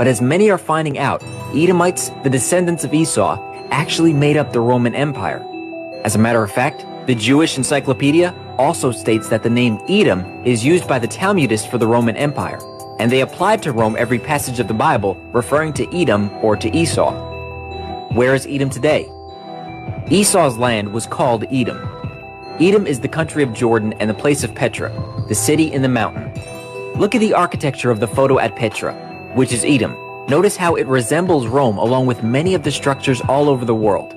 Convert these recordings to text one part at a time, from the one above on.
But as many are finding out, Edomites, the descendants of Esau, actually made up the Roman Empire. As a matter of fact, the Jewish Encyclopedia also states that the name Edom is used by the Talmudists for the Roman Empire, and they applied to Rome every passage of the Bible referring to Edom or to Esau. Where is Edom today? Esau's land was called Edom. Edom is the country of Jordan and the place of Petra, the city in the mountain. Look at the architecture of the photo at Petra, which is Edom. Notice how it resembles Rome along with many of the structures all over the world.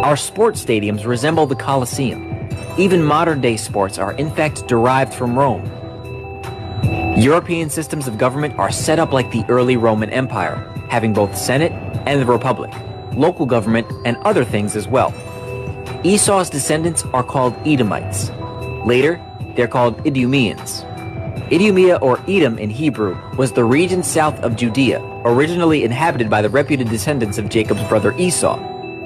Our sports stadiums resemble the Colosseum. Even modern-day sports are in fact derived from Rome. European systems of government are set up like the early Roman Empire, having both Senate and the Republic, local government, and other things as well. Esau's descendants are called Edomites. Later, they're called Idumeans. Idumea or Edom in Hebrew was the region south of Judea, originally inhabited by the reputed descendants of Jacob's brother Esau.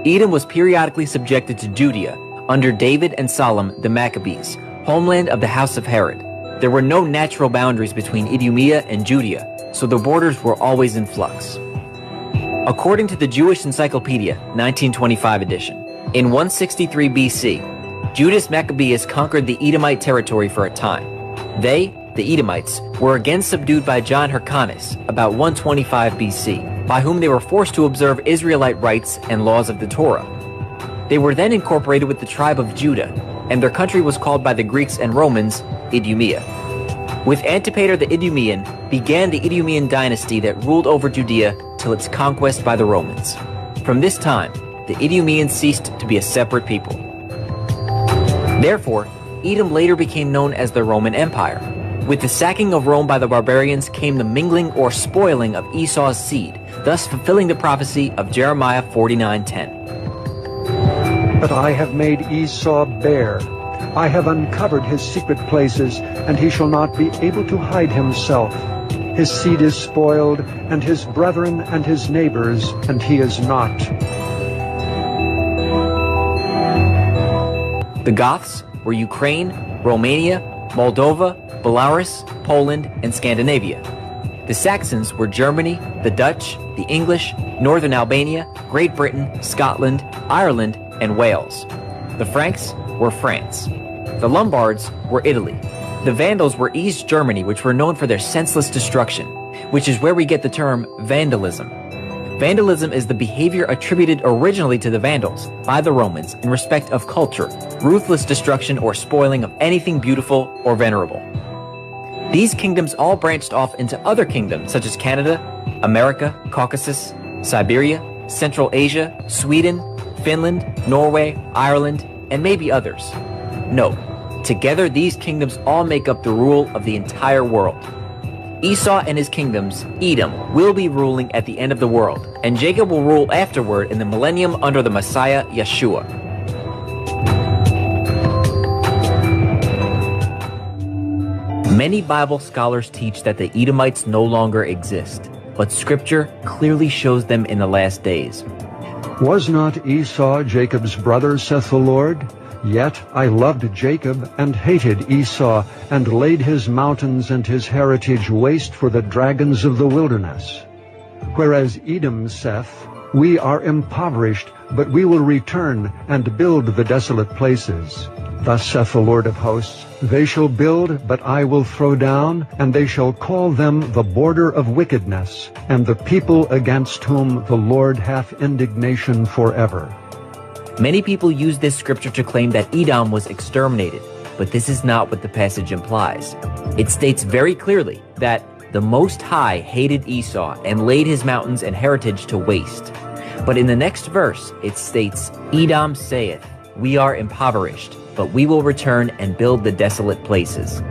Edom was periodically subjected to Judea under David and Solomon the Maccabees, homeland of the house of Herod. There were no natural boundaries between Idumea and Judea, so the borders were always in flux. According to the Jewish Encyclopedia, 1925 edition, in 163 BC, Judas Maccabeus conquered the Edomite territory for a time. They, the Edomites, were again subdued by John Hyrcanus about 125 BC, by whom they were forced to observe Israelite rites and laws of the Torah. They were then incorporated with the tribe of Judah, and their country was called by the Greeks and Romans Idumea. With Antipater the Idumean began the Idumean dynasty that ruled over Judea till its conquest by the Romans. From this time, the Idumeans ceased to be a separate people. Therefore, Edom later became known as the Roman Empire. With the sacking of Rome by the barbarians came the mingling or spoiling of Esau's seed, thus fulfilling the prophecy of Jeremiah 49:10. But I have made Esau bare. I have uncovered his secret places, and he shall not be able to hide himself. His seed is spoiled, and his brethren and his neighbors, and he is not. The Goths were Ukraine, Romania, Moldova, Belarus, Poland, and Scandinavia. The Saxons were Germany, the Dutch, the English, Northern Albania, Great Britain, Scotland, Ireland, and Wales. The Franks were France. The Lombards were Italy. The Vandals were East Germany, which were known for their senseless destruction, which is where we get the term vandalism. Vandalism is the behavior attributed originally to the Vandals by the Romans in respect of culture, ruthless destruction or spoiling of anything beautiful or venerable. These kingdoms all branched off into other kingdoms such as Canada, America, Caucasus, Siberia, Central Asia, Sweden, Finland, Norway, Ireland, and maybe others. No, together these kingdoms all make up the rule of the entire world. Esau and his kingdoms, Edom, will be ruling at the end of the world, and Jacob will rule afterward in the millennium under the Messiah, Yeshua. Many Bible scholars teach that the Edomites no longer exist, but Scripture clearly shows them in the last days. Was not Esau Jacob's brother, saith the Lord? Yet I loved Jacob and hated Esau, and laid his mountains and his heritage waste for the dragons of the wilderness. Whereas Edom saith, We are impoverished, but we will return and build the desolate places. Thus saith the Lord of hosts, They shall build, but I will throw down, and they shall call them the border of wickedness, and the people against whom the Lord hath indignation forever. Many people use this scripture to claim that Edom was exterminated, but this is not what the passage implies. It states very clearly that the Most High hated Esau and laid his mountains and heritage to waste. But in the next verse, it states, Edom saith, We are impoverished, but we will return and build the desolate places.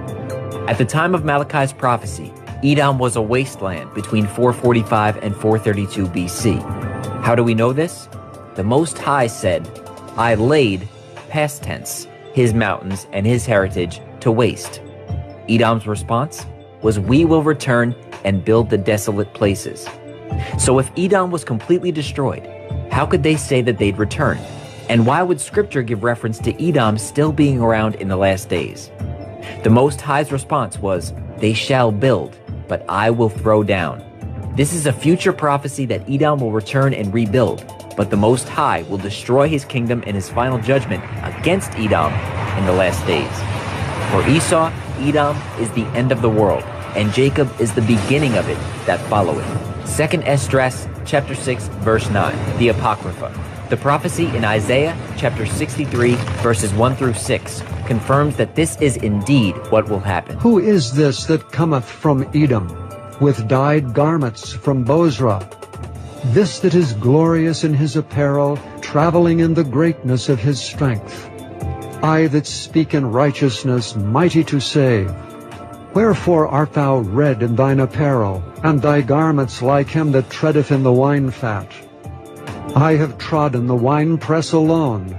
At the time of Malachi's prophecy, Edom was a wasteland between 445 and 432 BC. How do we know this? The Most High said, I laid, past tense, his mountains and his heritage to waste. Edom's response was, We will return and build the desolate places. So if Edom was completely destroyed, how could they say that they'd return? And why would Scripture give reference to Edom still being around in the last days? The Most High's response was, "They shall build, but I will throw down." This is a future prophecy that Edom will return and rebuild, but the Most High will destroy his kingdom in his final judgment against Edom in the last days. For Esau, Edom is the end of the world, and Jacob is the beginning of it that follow it. 2 Esdras chapter 6 verse 9, the Apocrypha. The prophecy in Isaiah chapter 63 verses 1 through 6 confirms that this is indeed what will happen. Who is this that cometh from Edom, with dyed garments from Bozrah? This that is glorious in his apparel, traveling in the greatness of his strength. I that speak in righteousness, mighty to save. Wherefore art thou red in thine apparel, and thy garments like him that treadeth in the wine fat? I have trodden the winepress alone,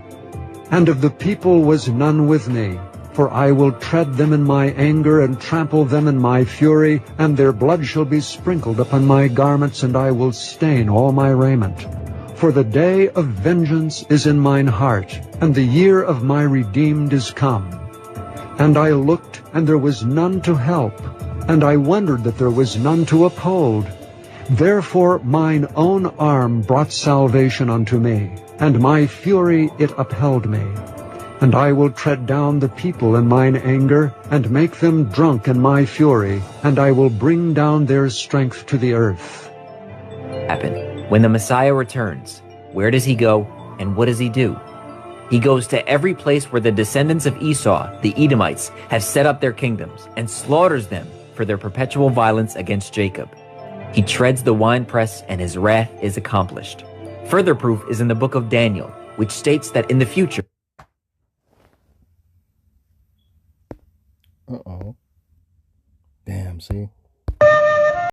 and of the people was none with me. For I will tread them in my anger, and trample them in my fury, and their blood shall be sprinkled upon my garments, and I will stain all my raiment. For the day of vengeance is in mine heart, and the year of my redeemed is come. And I looked, and there was none to help, and I wondered that there was none to uphold. Therefore mine own arm brought salvation unto me, and my fury it upheld me. And I will tread down the people in mine anger, and make them drunk in my fury, and I will bring down their strength to the earth. When the Messiah returns, where does he go, and what does he do? He goes to every place where the descendants of Esau, the Edomites, have set up their kingdoms, and slaughters them for their perpetual violence against Jacob. He treads the winepress, and his wrath is accomplished. Further proof is in the book of Daniel, which states that in the future, Uh-oh. Damn, see?